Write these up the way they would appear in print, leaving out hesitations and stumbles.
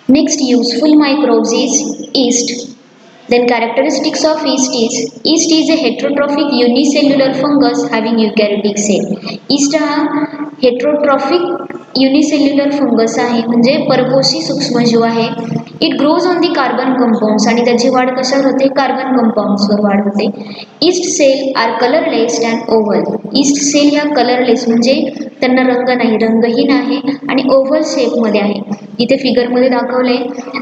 Next useful microbes is yeast. Then characteristics of yeast is a heterotrophic unicellular fungus having eukaryotic cell. Yeast हा heterotrophic unicellular fungus आहे म्हणजे परपोषी सूक्ष्मजीव आहे. It grows on the carbon compounds आणि त्याची वाढ कशावर होते कार्बन कंपाऊंड्सवर वाढ होते. Yeast cell are colourless and oval. Yeast cell ह्या कलरलेस म्हणजे त्यांना रंग नाही रंगहीन आहे आणि ओव्हल शेपमध्ये आहे. इथे फिगरमध्ये दाखवले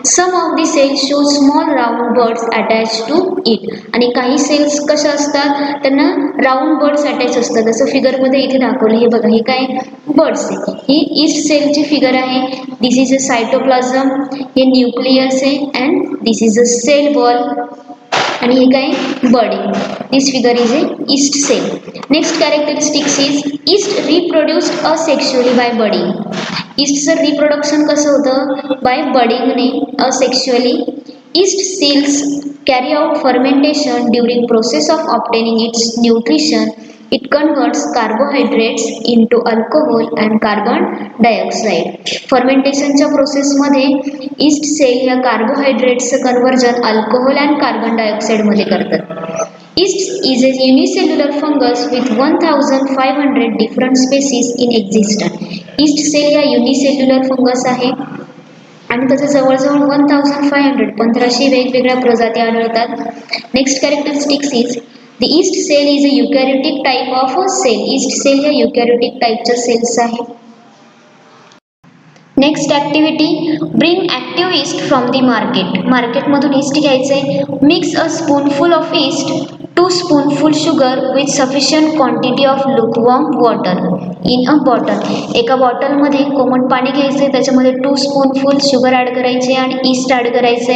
some of the cells show small round buds attach to it आणि काही सेल्स कशा असतात त्यांना राऊंड बर्ड्स अटॅच असतात जसं फिगरमध्ये इथे दाखवले. हे बघा हे काय बर्ड्स आहे. ही ईस्ट सेलची फिगर आहे. This is a cytoplasm. हे न्यूक्लियस आहे and this is a cell wall आणि हे काय budding. This figure is a yeast cell. Next characteristics is yeast reproduced asexually by budding. ईस्टचं रिप्रोडक्शन कसं होतं बाय बडिंगने asexually. Yeast cells carry out fermentation during process of obtaining its nutrition. It converts carbohydrates into alcohol and carbon dioxide. फर्मेंटेशनच्या प्रोसेसमध्ये yeast cell ह्या कार्बोहायड्रेट्सचं conversion alcohol and carbon डायऑक्साईडमध्ये करतात. Yeast is a unicellular fungus with 1500 different species in existence. Yeast cell या unicellular fungus आहे आणि त्याच्या जवळजवळ 1500 वेगवेगळ्या प्रजाती आढळतात. Next characteristics is The yeast cell is a eukaryotic type of a cell. Yeast cell ह्या eukaryotic टाईपच्या सेल्स आहे. Next activity bring active east from the market. मार्केटमधून ईस्ट घ्यायचे. Mix a spoonful of east 2 spoonful sugar with sufficient quantity of lukewarm water in a bottle. एका बॉटलमध्ये कोमट पाणी घ्यायचे त्याच्यामध्ये 2 स्पूनफुल शुगर ॲड करायचे आणि ईस्ट ॲड करायचे.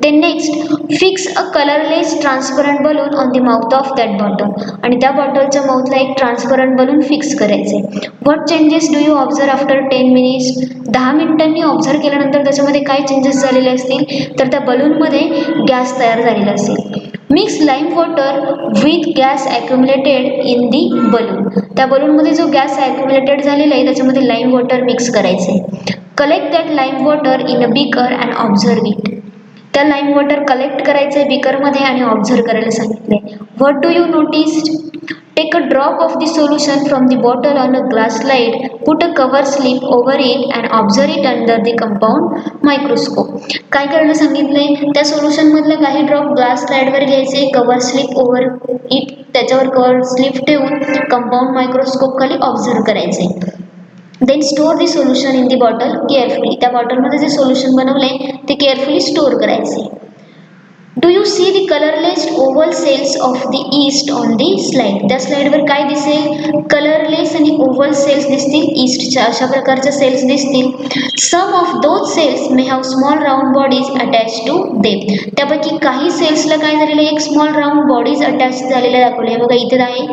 Then next fix a colourless transparent balloon on the mouth of that bottle आणि त्या बॉटलच्या माउथला एक ट्रान्सपरंट बलून फिक्स करायचे. What changes do you observe after 10 minutes. 10 मिनिटांनी ऑब्झर्व केल्यानंतर त्याच्यामध्ये काय चेंजेस झालेले असतील तर त्या बलूनमध्ये गॅस तयार झालेला असेल. Mix lime water with gas accumulated in the balloon. त्या बलूनमध्ये जो गॅस ॲक्युमुलेटेड झालेला आहे त्याच्यामध्ये लाईम वॉटर मिक्स करायचे. Collect that lime water in a beaker and observe it. त्या लाईम वॉटर कलेक्ट करायचं आहे बिकरमध्ये आणि ऑब्झर्व करायला सांगितले. What do you noticed. Take a drop of the solution from the bottle on a glass slide, put a cover slip over it and observe it under the compound microscope. काय करायला सांगितलंय त्या solution मधलं काही drop glass स्लाइडवर घ्यायचे. Cover slip over it त्याच्यावर cover slip ठेवून कंपाऊंड मायक्रोस्कोप खाली ऑब्झर्व करायचे. Then store the solution in the bottle carefully. त्या बॉटलमध्ये जे सोल्युशन बनवले ते केअरफुली स्टोर करायचे. Do you see the colourless oval cells of the yeast on the slide. त्या स्लाइडवर काय दिसेल कलरलेस आणि ओव्हल सेल्स दिसतील ईस्टच्या अशा प्रकारच्या सेल्स दिसतील. Some of those cells may have small round bodies attach to them. त्यापैकी काही सेल्सला काय झालेलं एक स्मॉल राऊंड बॉडीज अटॅच झालेले दाखवले. बघा इथे आहे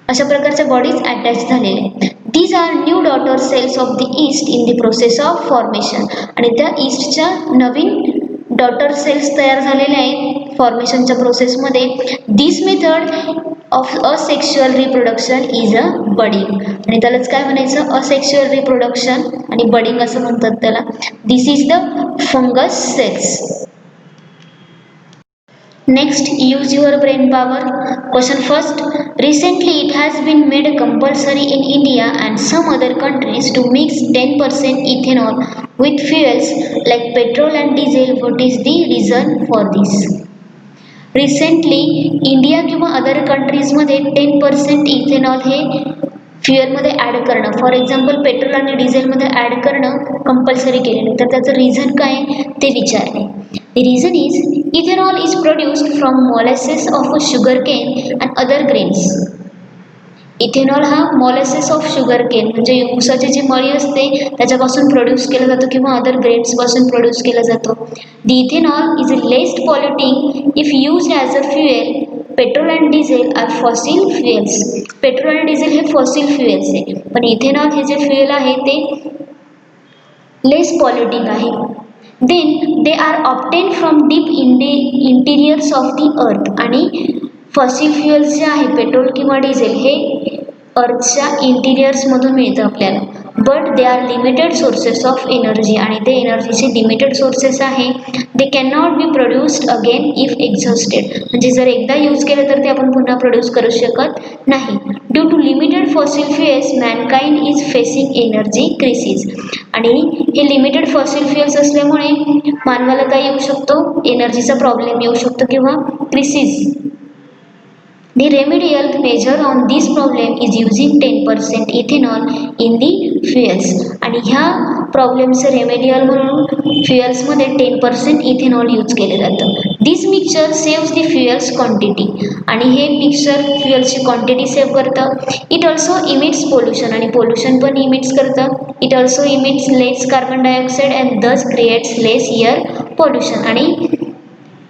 अशा प्रकारच्या बॉडीज अटॅच झालेले. These are new daughter cells of the yeast in the process of formation. आणि त्या ईस्टच्या नवीन डॉटर सेल्स तयार झालेल्या आहेत फॉर्मेशनच्या प्रोसेसमध्ये. This method of asexual reproduction is a budding. आणि त्यालाच काय म्हणायचं असेक्शुअल रिप्रोडक्शन आणि बडिंग असं म्हणतात त्याला. This is the fungus cells. Next, use your brain power. Question first. Recently, it has been made compulsory in India and some other countries to mix 10% ethanol with fuels like petrol and diesel. What is the reason for this? Recently, India किंवा other कंट्रीजमध्ये 10% ethanol हे फ्युएलमध्ये add करणं for example petrol आणि डिझेलमध्ये add करणं compulsory केलेलं. तर त्याचं रिझन काय ते विचारले. The reason is ethanol is produced from molasses of a sugarcane and other grains. Ethanol हा मॉलेसेस ऑफ शुगरकेन म्हणजे ऊसाची जी मळी असते त्याच्यापासून प्रोड्यूस केला जातो किंवा अदर ग्रेन्सपासून प्रोड्यूस केला जातो. The ethanol is less polluting if used as a fuel. Petrol and diesel are fossil fuels. Petrol आणि डिझेल हे फॉसिल फ्युएल्स आहे पण इथेनॉल हे जे फ्युएल आहे ते लेस पॉल्युटिंग आहे. Then they are obtain from deep interiors of the earth. आणि फॉसिल फ्युएल्स जे आहे पेट्रोल किंवा डिझेल हे अर्थच्या इंटिरियर्समधून मिळतं आपल्याला. But they are limited sources of energy आणि ते एनर्जीचे लिमिटेड सोर्सेस आहे. They can not be produced again if exhausted, म्हणजे जर एकदा यूज केलं तर ते आपण पुन्हा प्रोड्यूस करू शकत नाही. Due to limited fossil fuels mankind is facing energy crisis, आणि हे लिमिटेड फॉसिल फ्युएल्स असल्यामुळे मानवाला काय येऊ शकतो, एनर्जीचा प्रॉब्लेम येऊ शकतो किंवा crisis. The remedial measure on this problem is using 10% ethanol in the fuels, आणि ह्या प्रॉब्लेमचं रेमेडियल म्हणून फ्युएल्समध्ये 10% इथेनॉल यूज केले जातं. This mixture saves the fuels quantity, आणि हे मिक्सचर फ्युएल्सची क्वांटिटी सेव्ह करतं. इट ऑल्सो इमिट्स पोल्युशन, आणि पोल्युशन पण इमिट्स करतं. It also emits less carbon dioxide and thus creates less air pollution, आणि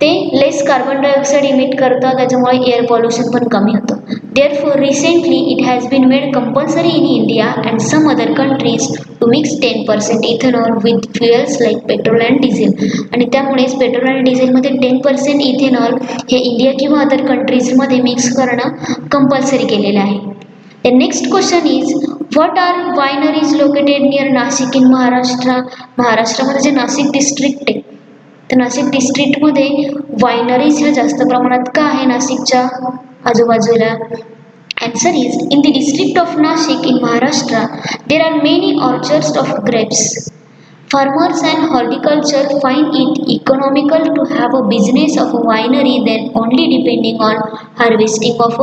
ते लेस कार्बन डायऑक्साईड इमिट करतं, त्याच्यामुळे एअर पॉल्युशन पण कमी होतं. Therefore recently it has been made compulsory in India and some other countries to mix 10% ethanol with fuels like petrol and diesel, आणि त्यामुळेच petrol आणि डिझेलमध्ये 10% इथेनॉल हे इंडिया किंवा अदर कंट्रीजमध्ये मिक्स करणं कंपल्सरी केलेलं आहे. The next question is, what are wineries located near Nashik in Maharashtra? महाराष्ट्रामध्ये जे नाशिक डिस्ट्रिक्ट आहे, तर नाशिक डिस्ट्रिक्टमध्ये वायनरीज ह्या जास्त प्रमाणात का आहे नाशिकच्या आजूबाजूला? Answer is, in the district of Nashik in Maharashtra, there are many orchards of grapes. Farmers and horticulture find it economical to have a business of a winery than only depending on harvesting of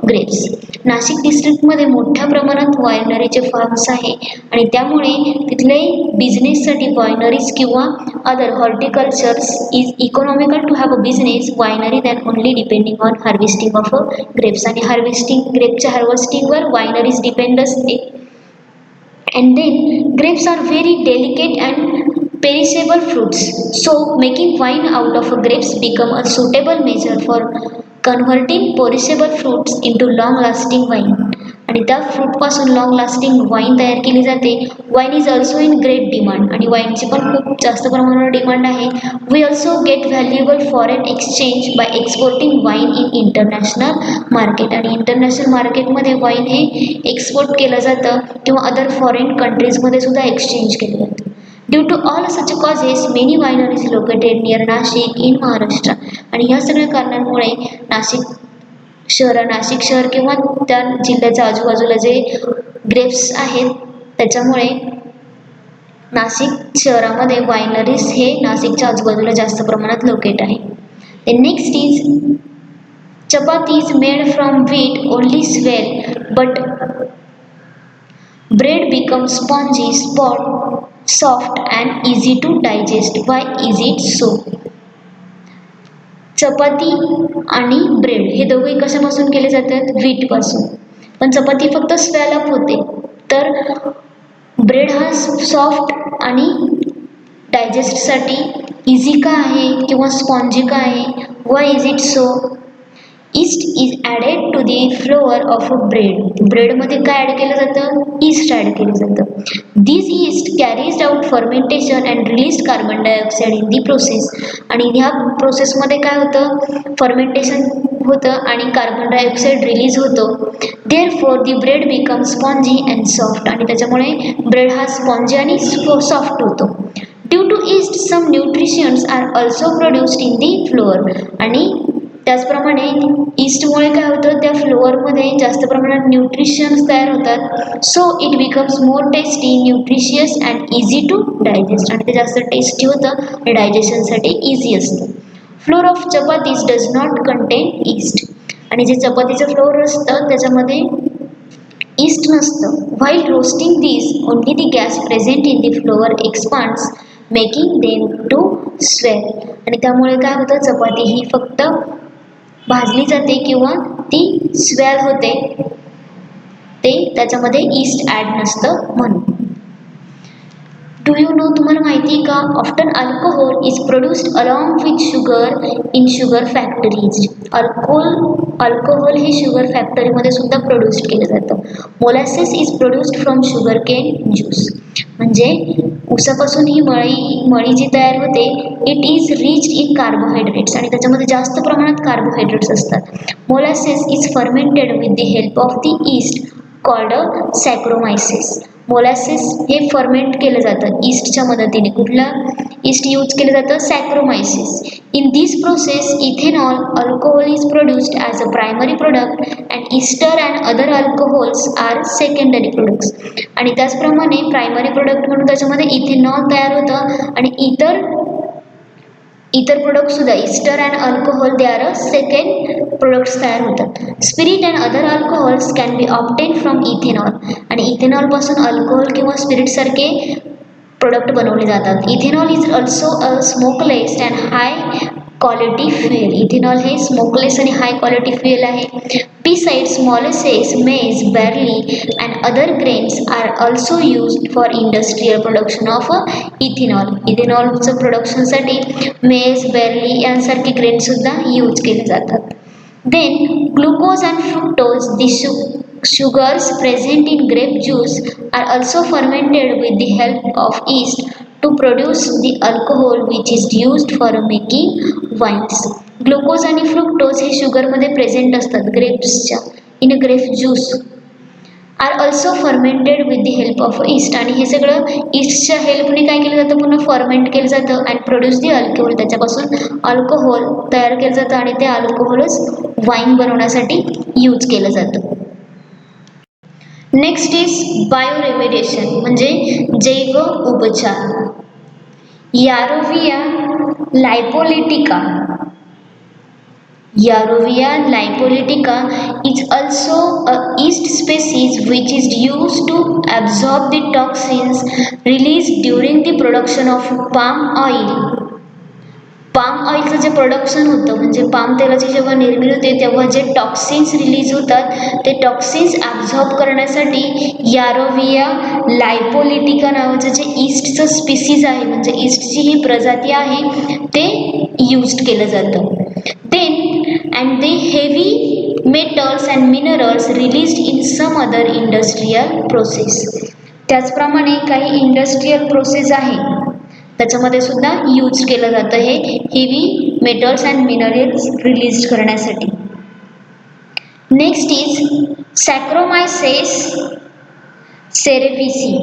grapes. Nashik डिस्ट्रिक्टमध्ये मोठ्या प्रमाणात वायनरीचे farms आहे, आणि त्यामुळे तिथले बिझनेससाठी wineries किंवा other horticultures is economical to have a business winery than only depending on harvesting of grapes, आणि ग्रेपच्या हार्वेस्टिंगवर वायनरीज डिपेंड असते. And then grapes are very delicate and perishable fruits, so making wine out of grapes become a suitable measure for converting perishable fruits into long lasting wine, आणि त्या फ्रूटपासून long lasting wine तयार केली जाते. Wine is also in great demand, आणि वाईनची पण खूप जास्त प्रमाणावर डिमांड आहे. We also get valuable foreign exchange by exporting wine in international market, आणि इंटरनॅशनल मार्केटमध्ये वाईन हे एक्सपोर्ट केलं जातं किंवा अदर फॉरेन कंट्रीजमध्ये सुद्धा एक्सचेंज केलं जातं. Due to all such causes many wineries located near Nashik in Maharashtra, आणि ह्या सगळ्या कारणांमुळे नाशिक शहर किंवा त्या जिल्ह्याच्या आजूबाजूला जे ग्रेप्स आहेत त्याच्यामुळे नाशिक शहरामध्ये वायनरीज हे नाशिकच्या आजूबाजूला जास्त प्रमाणात लोकेट आहे. Next is chapatis made from wheat only swell but bread becomes spongy, soft and easy to digest. Why is it so? चपाती आणि ब्रेड हे दोघे कशापासून केले जातात? व्हीट पासून. पण चपाती फक्त स्वेल अप होते, तर ब्रेड हा सॉफ्ट आणि डायजेस्टसाठी इझी का आहे किंवा स्पॉन्जी का आहे? Why is it so? Yeast is added to the flour of a bread. ब्रेडमध्ये काय ॲड केलं जातं? ईस्ट ॲड केलं जातं. This yeast carries out fermentation and release carbon dioxide in the process, आणि ह्या प्रोसेसमध्ये काय होतं? फर्मेंटेशन होतं आणि कार्बन डायऑक्साईड रिलीज होतो. Therefore the bread become spongy and soft, आणि त्याच्यामुळे ब्रेड हा स्पॉन्जी आणि सॉफ्ट होतो. Due to yeast some nutritions R also produced in the flour, आणि त्याचप्रमाणे ईस्टमुळे काय होतं? त्या फ्लोअरमध्ये जास्त प्रमाणात न्यूट्रिशन्स तयार होतात. So it becomes more tasty, nutritious and easy to digest, आणि ते जास्त टेस्टी होतं आणि डायजेशनसाठी इझी असतं. Flour of chapatis does not contain yeast, आणि जे चपातीचं फ्लोअर असतं त्याच्यामध्ये ईस्ट नसतं. While roasting this only the gas present in the flour expands making them to swell, आणि त्यामुळे काय होतं? चपाती ही फक्त भाजली जाते किंवा ती स्वेल होते, ते त्याच्यामध्ये ईस्ट ॲड नसतं म्हणून. Do you know? तुम्हाला माहिती का? Often alcohol is produced along with sugar in sugar factories. Alcohol हे शुगर फॅक्टरीमध्ये सुद्धा प्रोड्यूस्ड केलं जातं. Molasses is produced from sugar cane juice, म्हणजे ऊसापासून ही मळी जी तयार होते it is riched in carbohydrates, आणि त्याच्यामध्ये जास्त प्रमाणात कार्बोहायड्रेट्स असतात. Molasses is fermented with the help of the yeast called Saccharomyces, molasses हे फर्मेंट केलं जातं ईस्टच्या मदतीने. कुठलं ईस्ट यूज केलं जातं? Saccharomyces. In this process ethanol alcohol is produced as a primary product and ester and other alcohols are secondary products. आणि त्याचप्रमाणे primary product म्हणून त्याच्यामध्ये इथेनॉल तयार होतं आणि इतर प्रोडक्ट सुद्धा Easter and alcohol they are second products तयार होतात. Spirit and other alcohols can be obtain from ethanol. आणि इथेनॉलपासून अल्कोहोल किंवा स्पिरिटसारखे प्रोडक्ट बनवले जातात. Ethanol is also a smokeless and high quality fuel. Ethanol हे स्मोकलेस आणि हाय क्वालिटी फ्युएल आहे. Besides, molasses, maize, barley and other grains are also used for industrial production of ethanol. इथेनॉलचं प्रोडक्शनसाठी मेज, barley यांसारखे grain सुद्धा use केले जातात. Then glucose and fructose, the sugars present in grape juice, are also fermented with the help of yeast to produce the alcohol which is used for making wines. Glucose आणि fructose हे शुगरमध्ये present असतात ग्रेप्सच्या in grape juice are also fermented with the help of yeast. आणि हे सगळं ईस्टच्या हेल्पने काय केलं जातं? पुन्हा फॉर्मेंट केलं जातं अँड प्रोड्यूस दी अल्कोहोल. त्याच्यापासून अल्कोहोल तयार केलं जातं आणि ते अल्कोहोलच वाईन बनवण्यासाठी यूज केलं जातं. नेक्स्ट इज बायोरेमेडिएशन म्हणजे जैव उपचार. यारोविया लायपोलिटिका. Yarovia lipolytica is also a yeast species which is used to absorb the toxins released during the production of palm oil. Palm ऑइलचं जे प्रोडक्शन होतं म्हणजे पाम तेलाची जेव्हा निर्मिती होते तेव्हा जे टॉक्सिन्स रिलीज होतात ते टॉक्सिन्स ॲब्झॉर्ब करण्यासाठी यारोविया लायपोलिटिका नावाचं जे ईस्टचं स्पीसीज आहे म्हणजे ईस्टची ही प्रजाती आहे ते यूज केलं जातं. Then and the heavy metals and minerals released in some other industrial process. त्याचप्रमाणे काही इंडस्ट्रियल प्रोसेस आहे त्याच्यामध्ये सुद्धा यूज केलं जातं हे heavy metals and minerals release करण्यासाठी. Next is Saccharomyces cerevisiae.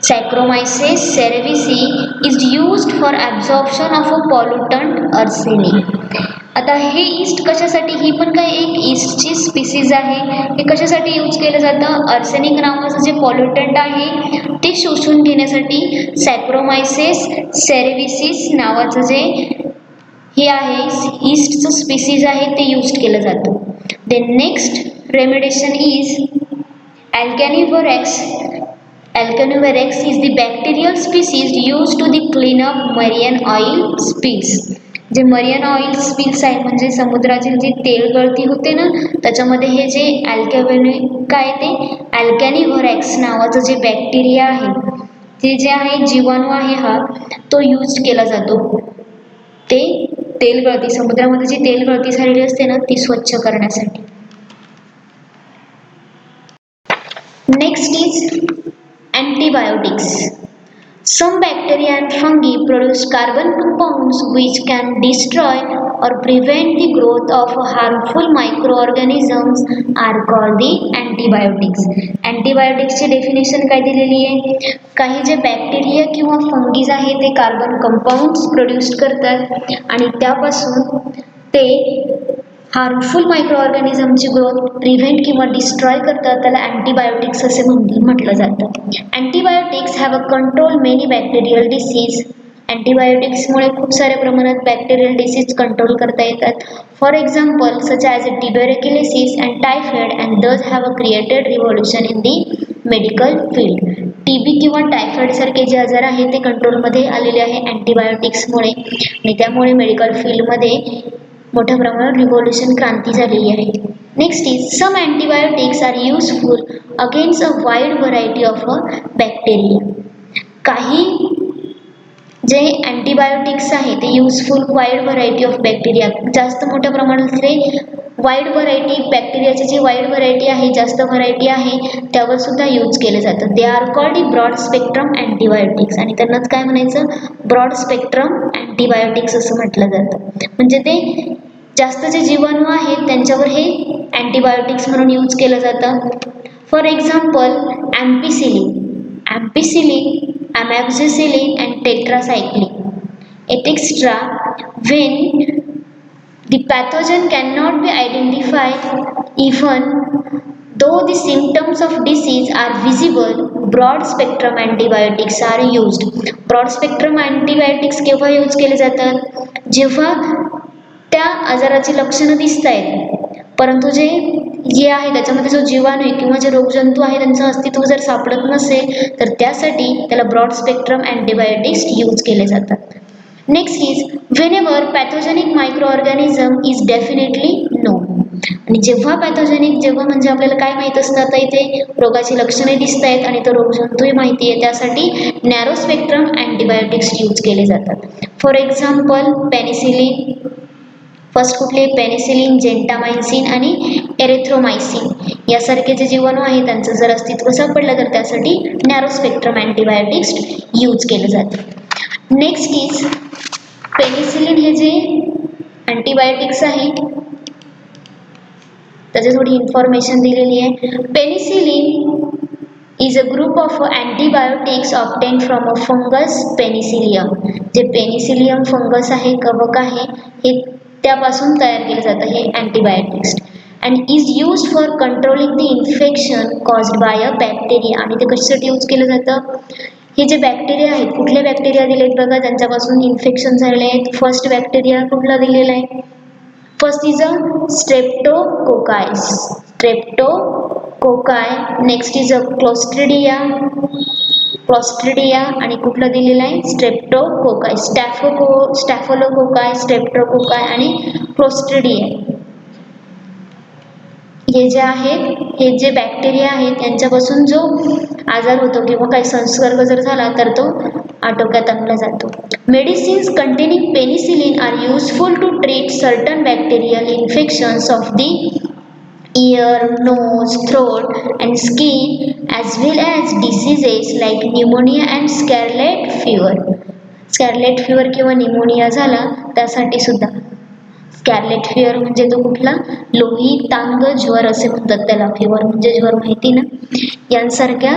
Saccharomyces cerevisiae is used for absorption of a pollutant arsenic. आता हे ईस्ट कशासाठी? ही पण काय एक ईस्टची स्पीसीज आहे. हे कशासाठी यूज केलं जातं? आर्सेनिक नावाचं जे पॉल्युटंट आहे ते शोषून घेण्यासाठी सॅक्रोमायसेस सेरेविसिस नावाचं जे हे आहे ईस्टचं स्पीसीज आहे ते यूज केलं जातं. Then next remediation is Alcanivorax. Alcanovarex is the bacterial species used to the clean up marine oil spills. जे मरियन ऑइल स्पिल्स आहे म्हणजे समुद्राची जी तेल गळती होते ना त्याच्यामध्ये हे जे काय ते अल्कॅनिव्हरेक्स नावाचं जे बॅक्टेरिया आहे ते जे आहे जीवाणू आहे हा तो यूज केला जातो ते तेल गळती समुद्रामध्ये जी तेल गळती झालेली असते ना ती स्वच्छ करण्यासाठी. Next is antibiotics. Some bacteria and fungi produce carbon compounds which can destroy or prevent the growth of harmful microorganisms are called the antibiotics. Antibiotics ची डेफिनेशन काय दिलेली आहे? काही जे बॅक्टेरिया किंवा फंगीज आहे ते कार्बन कंपाऊंड्स प्रोड्यूस करतात आणि त्यापासून ते हार्मफुल मायक्रोऑर्गॅनिझमची ग्रोथ प्रिव्हेंट किंवा डिस्ट्रॉय करतात त्याला अँटीबायोटिक्स असे म्हटलं जातं. Antibiotics have a control many bacterial disease. अँटीबायोटिक्समुळे खूप साऱ्या प्रमाणात बॅक्टेरियल डिसीज कंट्रोल करता येतात. For example such as a tuberculosis and typhoid and these have a created revolution in the medical field. TB किंवा टायफॉइड सारखे जे आजार आहेत ते कंट्रोलमध्ये आलेले आहे अँटीबायोटिक्समुळे आणि त्यामुळे मेडिकल फील्डमध्ये मोठ्या प्रमाणात रिव्होल्युशन क्रांती झालेली आहे. Next is some antibiotics are useful against a wide variety of bacteria. काही जे अँटीबायोटिक्स आहे ते useful wide variety of bacteria जास्त मोठ्या प्रमाणातले वाईड व्हरायटी बॅक्टेरियाची जी वाईड व्हरायटी आहे जास्त व्हरायटी आहे त्यावर सुद्धा यूज केलं जातं. They are called broad spectrum antibiotics आणि त्यांनाच काय म्हणायचं ब्रॉड स्पेक्ट्रम अँटीबायोटिक्स असं म्हटलं जातं. म्हणजे ते जास्त जे जीवाणू आहेत त्यांच्यावर हे अँटीबायोटिक्स म्हणून यूज केलं जातं. For example ampicillin. ampicillin, amoxicillin and tetracycline. Extra, when the pathogen cannot be identified even though the symptoms of disease are visible, broad spectrum antibiotics are used. Broad spectrum antibiotics केव्हा use केले जातात? जेव्हा त्या आजाराची लक्षणं दिसत आहेत परंतु जे आहे त्याच्यामध्ये जो जीवाणू आहे किंवा जे रोगजंतू आहे त्यांचं अस्तित्व जर सापडत नसेल तर त्यासाठी त्याला ब्रॉड स्पेक्ट्रम अँटीबायोटिक्स यूज केले जातात. Next is whenever pathogenic microorganism is definitely known. आणि जेव्हा म्हणजे आपल्याला काय माहीत असतं, आता इथे रोगाची लक्षणे दिसत आहेत आणि तो रोगजंतूही माहिती आहे, त्यासाठी नॅरो स्पेक्ट्रम अँटीबायोटिक्स यूज केले जातात. फॉर एक्झाम्पल पेनिसिलिन, फर्स्ट कुठले पेनिसिलिन, जेंटामायसिन आणि एरिथ्रोमायसिन यासारखे जे जीवाणू आहे त्यांचं जर अस्तित्व सापडलं तर त्यासाठी नॅरो स्पेक्ट्रम अँटीबायोटिक्स यूज केले जाते. नेक्स्ट इज पेनिसिलिन हे जे अँटीबायोटिक्स आहे त्याची थोडी इन्फॉर्मेशन दिलेली आहे. Penicillin is a group of antibiotics obtain from a fungus Penicillium. जे पेनिसिलियम फंगस आहे, कवक आहे, हे त्यापासून तयार केलं जातं हे antibiotics. And is use for controlling the infection caused by a bacteria. आणि ते कशासाठी यूज केलं जातं? हे जे बॅक्टेरिया आहेत, कुठले बॅक्टेरिया दिलेत बघा ज्यांच्यापासून इन्फेक्शन झालेले आहेत. फर्स्ट बॅक्टेरिया कुठला दिलेला आहे? First is a streptococci. Next is a clostridia आणि कुठला दिलेला आहे? स्ट्रेप्टोकोकाय. स्टॅफोलोकोकाय, स्ट्रेप्टोकोकाय आणि क्लोस्ट्रिडिया. हे जे आहेत, हे जे बॅक्टेरिया आहेत यांच्यापासून जो आजार होतो किंवा काही संसर्ग जर झाला तर तो आटोक्यात आणला जातो. Medicines containing penicillin are useful to treat certain bacterial infections of the ear, nose, throat and skin as well as diseases like pneumonia and scarlet fever. Scarlet fever किंवा निमोनिया झाला त्यासाठी सुद्धा. स्कॅर्लेट फिवर म्हणजे तो कुठला? लोही तांग ज्वर असे म्हणतात त्याला. फिवर म्हणजे ज्वर माहिती ना. यांसारख्या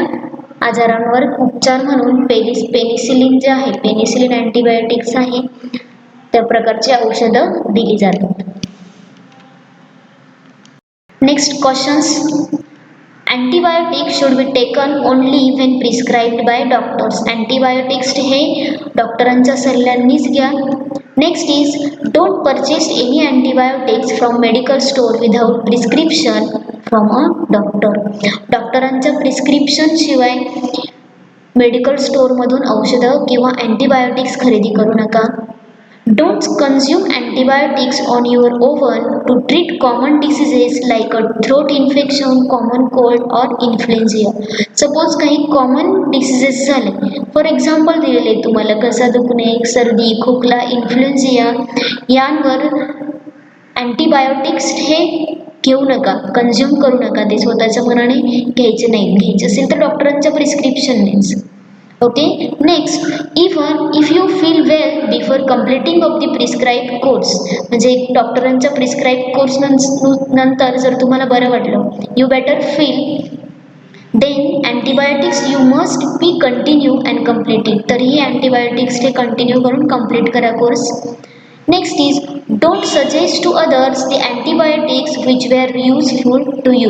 आजारांवर उपचार म्हणून पेनिसिलिन जे आहे, पेनिसिलिन अँटीबायोटिक्स आहे, त्या प्रकारची औषधं दिली जातात. Next questions. Antibiotics should be taken only when prescribed bye doctors. Antibiotics हे डॉक्टरांच्या सल्ल्यानेच घ्या. Next is don't purchase any antibiotics from medical store without prescription from a doctor. डॉक्टरांच्या प्रिस्क्रिप्शन शिवाय मेडिकल स्टोअरमधून औषधं किंवा अँटीबायोटिक्स खरेदी करू नका. Don't consume antibiotics on your own to treat common diseases like a throat infection, common cold or influenza. Suppose काही common diseases झाले, फॉर एक्झाम्पल दिलेले तुम्हाला घसा दुखणे, सर्दी, खोकला, इन्फ्लुएन्झा यांवर अँटीबायोटिक्स हे घेऊ नका, कन्झ्युम करू नका. ते स्वतःच्या मनाने घ्यायचे नाही. घ्यायचे असेल तर डॉक्टरांच्या प्रिस्क्रिप्शननेच. Okay. Next, even if you feel well before completing of the prescribe course. म्हणजे डॉक्टरांच्या प्रिस्क्राईब कोर्स नंतर जर तुम्हाला बरं वाटलं, you better feel, then antibiotics you must be continue and completed. तरीही अँटीबायोटिक्स हे कंटिन्यू करून कंप्लीट करा course. Next is don't suggest to others the antibiotics which were useful to you.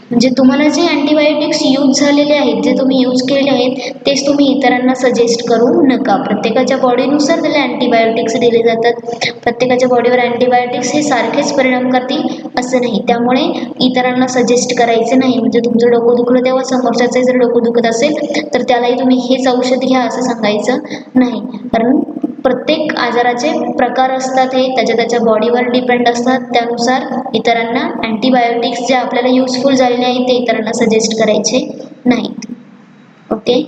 म्हणजे तुम्हाला जे अँटीबायोटिक्स यूज झालेले आहेत, जे तुम्ही यूज केलेले आहेत तेच तुम्ही इतरांना सजेस्ट करू नका. प्रत्येकाच्या बॉडीनुसार त्याला अँटीबायोटिक्स दिले जातात. प्रत्येकाच्या बॉडीवर अँटीबायोटिक्स हे सारखेच परिणाम करतील असं नाही. त्यामुळे इतरांना सजेस्ट करायचे नाही. म्हणजे तुमचं डोकं दुखलं तेव्हा समोरच्याचं जर डोकं दुखत असेल तर त्यालाही तुम्ही हेच औषध घ्या असं सांगायचं नाही. कारण प्रत्येक आजाराचे प्रकार असतात, हे त्याच्या बॉडीवर डिपेंड असतात. त्यानुसार इतरांना अँटीबायोटिक्स जे आपल्याला युजफुल झालेले आहेत ते इतरांना सजेस्ट करायचे नाहीत. ओके.